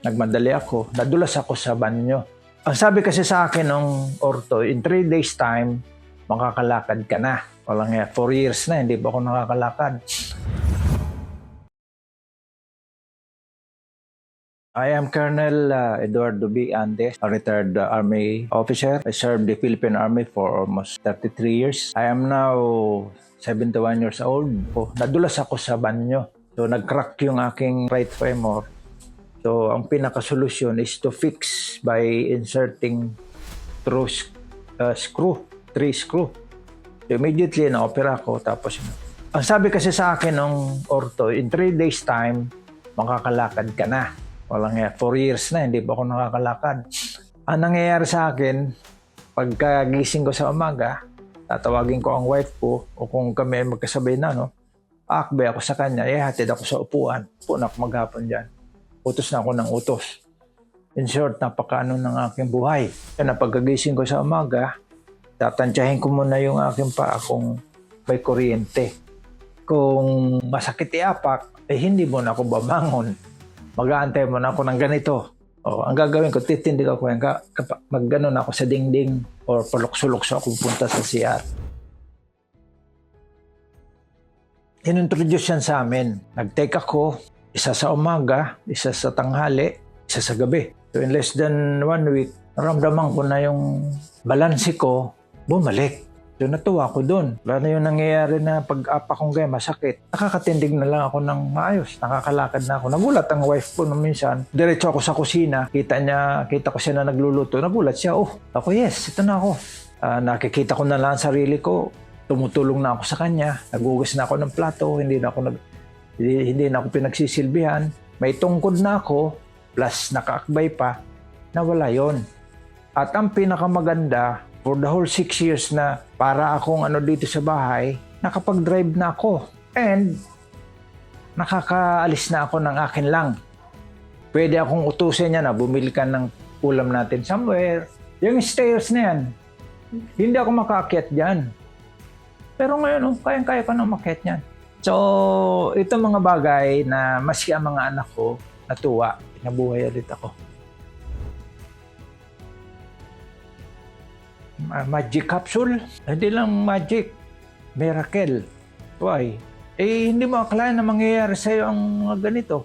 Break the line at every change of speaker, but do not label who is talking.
nagmadali ako, nadulas ako sa banyo. Ang sabi kasi sa akin ng orto, in 3 days time, makakalakad ka na. Walang 4 years na, hindi pa ako nakakalakad. I am Colonel Eduardo B. Andes, a retired Army officer. I served the Philippine Army for almost 33 years. I am now 71 years old. Nadulas ako sa banyo. So, nag-crack yung aking right femur. So, ang pinaka-solusyon is to fix by inserting through screw, 3 screw. So, immediately, na-opera ako. Tapos, ang sabi kasi sa akin ng orto, in 3 days time, makakalakad ka na. Walang 4 years na, hindi pa ako nakakalakad. Ang nangyayari sa akin, pagkagising ko sa umaga, tatawagin ko ang wife ko, o kung kami magkasabay na, aakbay ako sa kanya, ihatid ako sa upuan. Upo na ako maghapon dyan. Utos na ako ng utos. In short, napakaano ng aking buhay. Kaya pagkagising ko sa umaga, tatansyahin ko muna yung aking paa kung may kuryente. Kung masakit iapak, hindi mo na ako babangon. Mag-aantay mo na ako ng ganito. Ang gagawin ko, titindig ako yan. Mag-ganon ako sa dingding or palukso-lukso ako pupunta sa CR. Inintroduce yan sa amin. Nag-take ako, isa sa umaga, isa sa tanghali, isa sa gabi. So in less than 1 week, naramdaman ko na yung balanse ko bumalik. So natuwa ko doon. Wala na yung nangyayari na pag-apa kong gaya masakit. Nakakatindig na lang ako ng maayos. Nakakalakad na ako. Nagulat ang wife ko nung minsan. Diretso ako sa kusina. Kita ko siya na nagluluto. Nagulat siya. Ako yes, ito na ako. Nakikita ko na lang ang sarili ko. Tumutulong na ako sa kanya. Nagugas na ako ng plato. Hindi na ako pinagsisilbihan. May tungkod na ako. Plus nakaakbay pa. Nawala yon. At ang pinakamaganda, for the whole 6 years na para akong dito sa bahay, nakapag-drive na ako. And nakakaalis na ako ng akin lang. Pwede akong utusin niya na bumili ka ng ulam natin somewhere. Yung stairs na yan, hindi ako makaakyat dyan. Pero ngayon, kayang-kaya ko na umakyat yan. So, ito mga bagay na maski ang mga anak ko natuwa. Nabuhay ulit ako. Magic capsule? Hindi lang magic. Miracle. Why? Hindi mo akalain na mangyayari sa'yo ang ganito.